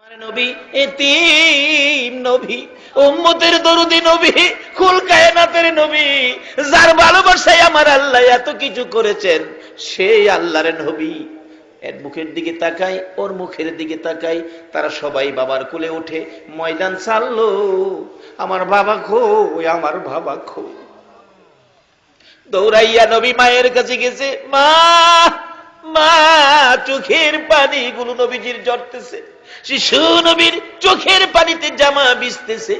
নবী এতিম নবী, উম্মতের দরদি নবী, কুল কায়নাতের নবী, যার ভালোবাসায় আমার আল্লাহ এত কিছু করেছেন, সেই আল্লাহর নবী। এর মুখের দিকে তাকাই, ওর মুখের দিকে তাকাই, তারা সবাই বাবার কোলে উঠে ময়দান ছাড়লো। আমার বাবা কই, আমার বাবা কই। দৌড়াইয়া নবী মায়ের কাছে গেছে। মা, মা, চোখের পানিগুলো নবীজির ঝরতেছে। শিশু নবীর চোখের পানিতে জামা ভিজতেছে।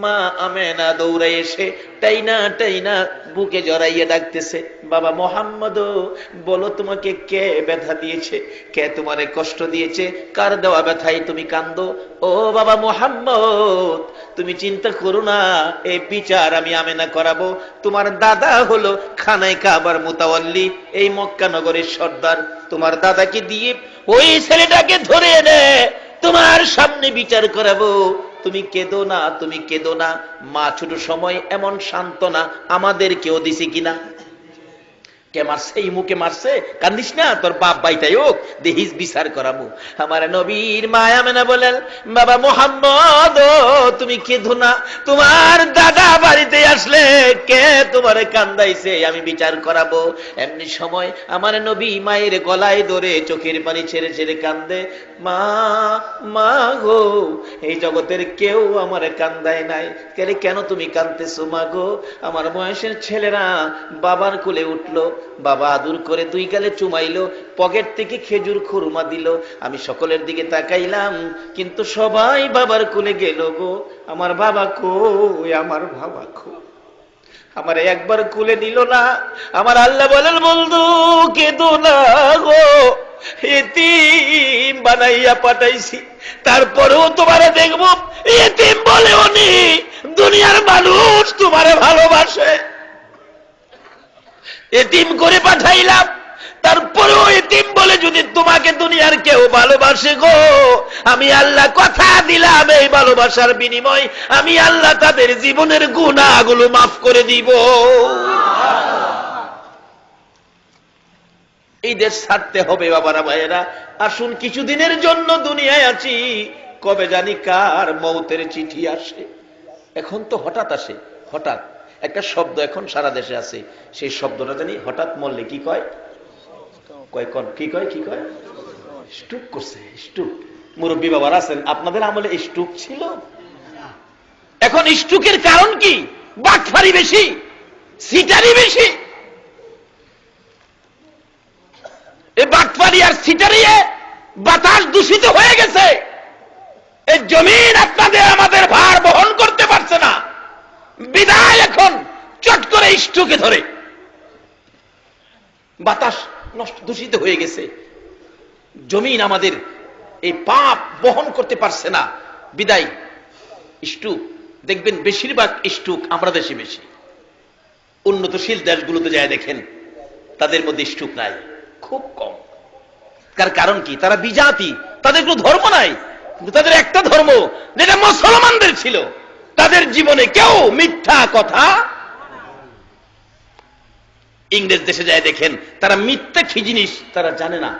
মা আমেনা দৌড়াই এসে টাইনা টাইনা বুকে জড়াইয়া ডাকতেছে, বাবা মোহাম্মদ, বলো তোমাকে কে ব্যথা দিয়েছে, কে তোমারে কষ্ট দিয়েছে, কার দেওয়া ব্যথায় তুমি কান্দো? ও বাবা মোহাম্মদ, তুমি চিন্তা করো না, এই বিচার আমি আমেনা করাবো। তোমার দাদা হলো খানায় কাবার মুতাওয়াল্লি, এই মক্কা নগরের সর্দার। তোমার দাদাকে দিয়ে ওই ছেলেটাকে ধরে এনে তোমার সামনে বিচার করাবো। তুমি কেঁদো না, তুমি কেঁদো না। মা ছোট সময় এমন সান্ত্বনা আমাদের কেউ দিছে কিনা? কে মারছে? এই মুখে মারছে, কান্দিস না, তোর বাপ বাইটাই হোক, দেহিস বিচার করাবো। আমার নবীর মায়া মেনা বলেন, বাবা মোহাম্মদ, তুমি কেঁদো না, তোমার দাদা বাড়িতে আসলে কে তোমারে কান্দাইছে, আমি বিচার করাবো। এমনি সময় আমার নবী মায়ের গলায় ধরে চোখের পানি ছেড়ে ছেড়ে কান্দে। মা, মা গো, এই জগতের কেউ আমার কান্দায় নাই, কেন তুমি কান্দতেছো মা গো? আমার বয়সের ছেলেরা বাবার কোলে উঠলো, বাবা আদর করে দুই গালে চুমাইলো, পকেট থেকে খেজুর খুরমা দিল। আমি সকলের দিকে তাকাইলাম, কিন্তু সবাই বাবার কোলে গেল গো। আমার বাবা কই, আমার বাবা কই? আমার একবার কোলে নিল না। আমার আল্লাহ বলেন, বন্ধু কেঁদো না গো, এতিম বানাইয়া পাঠাইছি, তারপরেও তোমারে দেখবো এতিম বলে উনি। দুনিয়ার মানুষ তোমারে ভালোবাসে, এতিম করে পাঠাইলাম, তারপরেও এতিম বলে যদি তোমাকে দুনিয়ার কেউ ভালোবাসে গো, আমি আল্লাহ কথা দিলাম, এই ভালোবাসার বিনিময় আমি আল্লাহ তাদের জীবনের গুনাহগুলো মাফ করে দিব। এই দেশ ছাড়তে হবে বাবারা ভাইয়েরা। আসুন, কিছুদিনের জন্য দুনিয়ায় আছি, কবে জানি কার মৌতের চিঠি আসে। এখন তো হঠাৎ আসে, হঠাৎ একটা শব্দ এখন সারা দেশে আছে, সেই শব্দটা জানি হঠাৎ মরলে কি কয়, কি কয়, কি কয়? স্ট্রোক করছে, স্ট্রোক। মুরব্বী বাবার আছেন, আপনাদের আমলে স্ট্রোক ছিল? এখন স্ট্রোকের কারণ কি? বাটফারি বেশি, সিটারি বেশি। এই বাটফারি আর সিটারিয়ে বাতাস দূষিত হয়ে গেছে। এই জমিন আপনাদের আমাদের ভার বহন করতে পারছে না, বিদায় এখন চট করে স্ট্রোকে ধরে। বাতাস নষ্ট, দূষিত হয়ে গেছে, জমিন আমাদের এই পাপ বহন করতে পারছে না, বিদায় স্ট্রোক। দেখবেন বেশিরভাগ স্ট্রোক আমরা দেশে বেশি। উন্নতশীল দেশগুলোতে যায় দেখেন, তাদের মধ্যে স্ট্রোক নাই, খুব কম। তার কারণ কি? তারা বিজাতি, তাদের কোনো ধর্ম নাই, কিন্তু তাদের একটা ধর্ম যেটা মুসলমানদের ছিল। তাদের জীবনে কেউ মিথ্যা কথা। ইংরেজ দেশে যায় দেখেন, তারা মিথ্যা কি জিনিস তারা জানে না,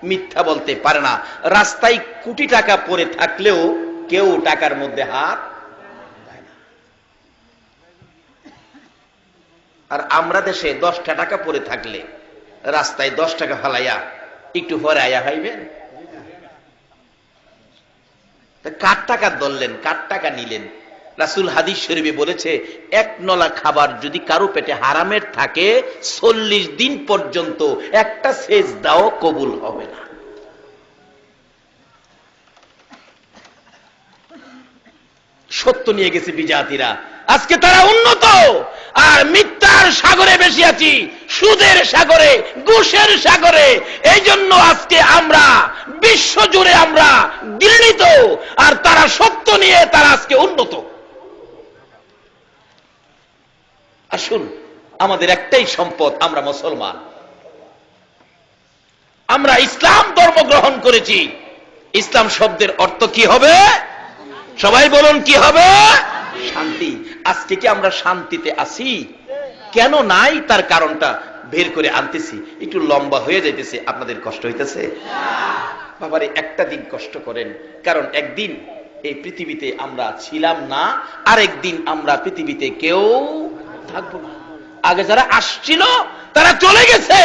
মিথ্যা বলতে পারে না। রাস্তায় কোটি টাকা পড়ে থাকলেও কেউ টাকার মধ্যে হাত দেয় না। আর আমরা দেশে 10টা টাকা পড়ে থাকলে রাস্তায় 10 টাকা ফালাইয়া একটু পরে আয়া হইবেন, কার টাকা ধরলেন, কার টাকা নিলেন? রাসূল হাদিস শরীফে বলেছে, এক নলা খাবার যদি কারো পেটে হারামের থাকে 40 দিন পর্যন্ত একটা সেজদাও কবুল হবে না। সত্য নিয়ে গেছে বিজাতিরা, আজকে তারা উন্নত, আর মিথ্যার সাগরে বেশি আছি, সুদের সাগরে, ঘুষের সাগরে। এই জন্য আজকে আমরা বিশ্ব জুড়ে আমরা ঘৃণিত, আর তারা সত্য নিয়ে তারা আজকে উন্নত। আসুন, আমাদের একটাই সম্পদ, আমরা মুসলমান, আমরা ইসলাম ধর্ম গ্রহণ করেছি। ইসলাম শব্দের অর্থ কি হবে? সবাই বলুন, কি হবে? শান্তি। আজকে কি আমরা শান্তিতে আছি? কেন নাই তার কারণটা বের করে আনতেছি, একটু লম্বা হয়ে যাইতেছে, আপনাদের কষ্ট হইতেছে? বাবারে একটা দিন কষ্ট করেন, কারণ একদিন এই পৃথিবীতে আমরা ছিলাম না, আর একদিন আমরা পৃথিবীতে কেউ থাকবো না। আগে যারা আসছিল তারা চলে গেছে,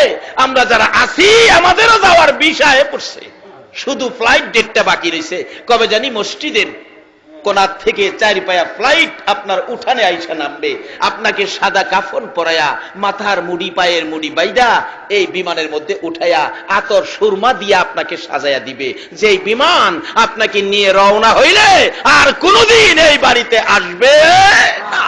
আমরা যারা আছি আমাদেরও যাওয়ার বিষয়ে পড়ছে, শুধু ফ্লাইট ডেটটা বাকি রয়েছে। কবে জানি মসজিদের কোনার থেকে 4 পায়া ফ্লাইট আপনার উঠানে আইসা নামবে, আপনাকে সাদা কাফন পরায়া, মাথার মুড়ি পায়ের মুড়ি বাইদা এই বিমানের মধ্যে উঠায়া আতর সুরমা দিয়া আপনাকে সাজায়া দিবে। যেই বিমান আপনাকে নিয়ে রওনা হইলে আর কোনদিন এই বাড়িতে আসবে না।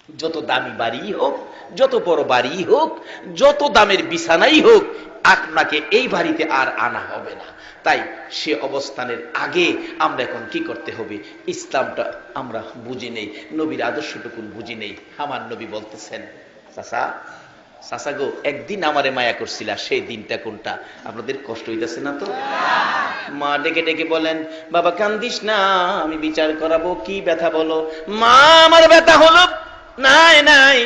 যত দামি বাড়ি হোক, যত বড় বাড়ি হোক, যত দামের বিছানাই হোক, আপনাকে এই বাড়িতে আর আনা হবে না। তাই সে অবস্থানের আগে আমরা এখন কি করতে হবে? ইসলামটা আমরা বুঝি নেই, নবীর আদর্শটুকুন বুঝি নেই। আমার নবী বলতেছেন, চাচা চাচা গো, একদিন আমারে মায়া করছিলা, সেই দিনটা কোনটা? আপনাদের কষ্ট হইতেছে না তো? মা ডেকে ডেকে বলেন, বাবা কান্দিস না, আমি বিচার করাবো। কি ব্যথা বলো? মা আমার ব্যথা হলো নাই নাই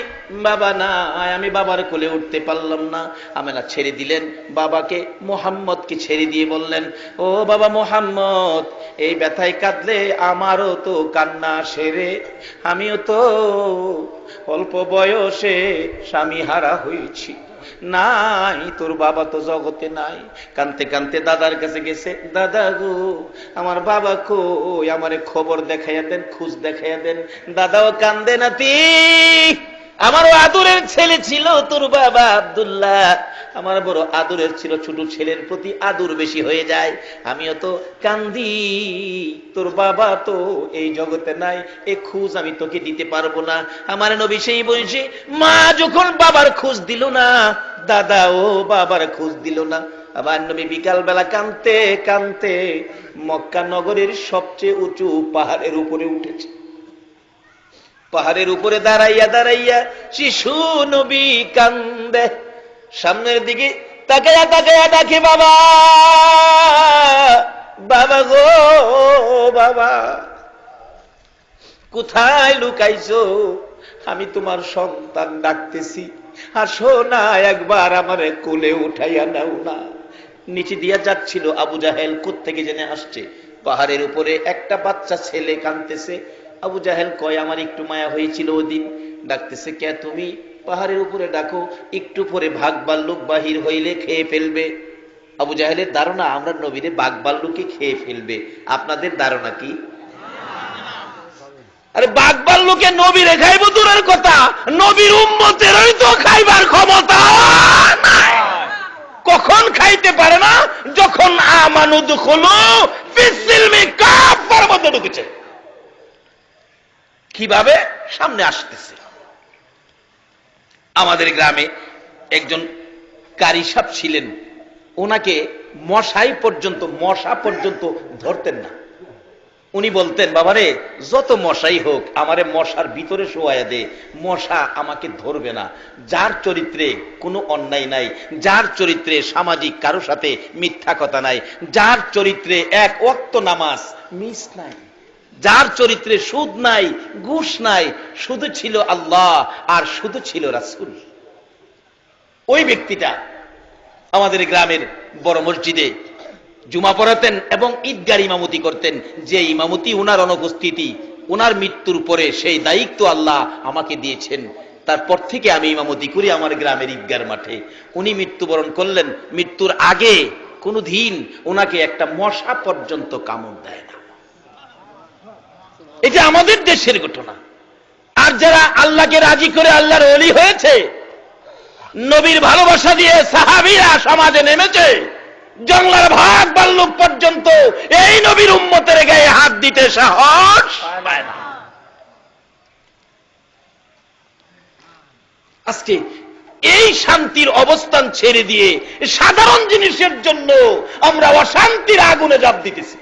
বাবা নাই, আমি বাবার কোলে উঠতে পারলাম না। আমেনা ছেড়ে দিলেন বাবাকে, মোহাম্মদকে ছেড়ে দিয়ে বললেন, ও বাবা মোহাম্মদ, এই ব্যথায় কাঁদলে আমারও তো কান্না সেরে, আমিও তো অল্প বয়সে স্বামী হারা হয়েছি, নাই তোর বাবা তো জগতে নাই। কানতে কানতে দাদার কাছে গেছে, দাদা গো আমার বাবা কই, আমারে খবর দেখাইয়া দেন, খোঁজ দেখাইয়া দেন। দাদাও কান্দে, নাতি আমারও আদরের ছেলে ছিল তোর বাবা আব্দুল্লাহ, আমার বড় আদরের ছিল, ছোট ছেলের প্রতি আদর বেশি হয়ে যায়, আমিও তো কান্দি, তোর বাবা তো এই জগতে নাই, এ খোঁজ আমি তোকে দিতে পারবো না। আমার নবী সেই বয়সে মা যখন বাবার খোঁজ দিল না, দাদা ও বাবার খোঁজ দিল না, আমার নবী বিকাল বেলা কানতে কানতে মক্কা নগরের সবচেয়ে উঁচু পাহাড়ের উপরে উঠেছে। পাহাড়ের উপরে দাঁড়াইয়া দাঁড়াইয়া শিশু নবী কান্দে, সামনের দিকে তাকাইয়া তাকাইয়া ডাকে, বাবা বাবা গো বাবা, কোথায় লুকাইছো? আমি তোমার সন্তান ডাকতেছি, আসো না একবার আমারে কোলে উঠাইয়া নাও না। নিচে দিয়া যাচ্ছিল আবু জাহেল, কোত্থেকে জেনে আসছে, পাহাড়ের উপরে একটা বাচ্চা ছেলে কাঁদতেছে। আবু জাহেল কয়, আমার একটু মায়া হয়েছিল ওদিন। ডাকতেছে, কে তুমি? পাহাড়ের উপরে ডাকো, একটু পরে বাঘ ভাল্লুক বাহির হইলে খেয়ে ফেলবে। আবু জাহেলের ধারণা আমরা নবীরে বাঘ ভাল্লুকে খেয়ে ফেলবে। আপনাদের ধারণা কি? আরে বাঘ ভাল্লুকে নবীরে খাইব দূরের কথা, নবীর উম্মতেরই তো খাইবার ক্ষমতা নাই। কখন খাইতে পারে না? যখন আমানু দুখুলু ফিসসিলমি কাফার মধ্যে ঢুকেছে। কিভাবে? সামনে আসতেছে। আমাদের গ্রামে একজন কারি সাহেব ছিলেন, ওনাকে মশা পর্যন্ত ধরতেন না। উনি বলতেন, বাবারে যত মশাই হোক আমারে মশার ভিতরে শোয়াইয়া দে, মশা আমাকে ধরবে না। যার চরিত্রে কোনো অন্যায় নাই, যার চরিত্রে সামাজিক কারো সাথে মিথ্যা কথা নাই, যার চরিত্রে এক ওয়াক্ত নামাজ মিস নাই, যার চরিত্রে সুদ নাই, ঘুষ নাই, শুধু ছিল আল্লাহ আর শুধু ছিল রাসূল, ওই ব্যক্তিটা আমাদের গ্রামের বড় মসজিদে জুমা পড়াতেন এবং ঈদগার ইমামতি করতেন। যে ইমামতি ওনার অনুপস্থিতি, ওনার মৃত্যুর পরে সেই দায়িত্ব আল্লাহ আমাকে দিয়েছেন। তারপর থেকে আমি ইমামতি করি আমার গ্রামের ঈদগার মাঠে। উনি মৃত্যুবরণ করলেন, মৃত্যুর আগে কোনো দিন ওনাকে একটা মশা পর্যন্ত কামড় দেয় না। এটা আমাদের দেশের ঘটনা। আর যারা আল্লাহকে রাজি করে আল্লাহর ওলি হয়েছে, নবীর ভালোবাসা দিয়ে সাহাবীরা সমাজে নেমেছে, জঙ্গলার ভাগ ভাল্লুক পর্যন্ত এই নবীর উম্মতের গায়ে হাত দিতে সাহস পায় না। আজকে এই শান্তির অবস্থান ছেড়ে দিয়ে সাধারণ জিনিসের জন্য আমরা অশান্তির আগুনে ঝাঁপ দিতেছি।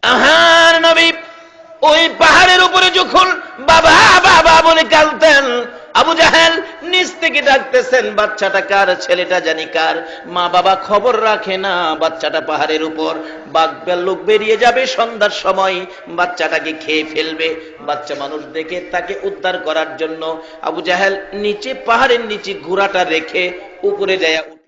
আহার নবী ওই পাহাড়ের উপরে যখন বাবা বাবা বলে কাঁদতেন, আবু জাহেল নিচ থেকে ডাকতেছেন, বাচ্চাটা কার, ছেলেটা জানি কার। মা বাবা খবর রাখে না, বাচ্চাটা পাহাড়ের উপর, বাঘ ভাল্লুক বেরিয়ে যাবে সন্ধ্যার সময়, বাচ্চাটাকে খেয়ে ফেলবে। বাচ্চা মানুষ দেখে তাকে উদ্ধার করার জন্য আবু জাহেল নিচে, পাহাড়ের নিচে ঘোড়াটা রেখে উপরে যায়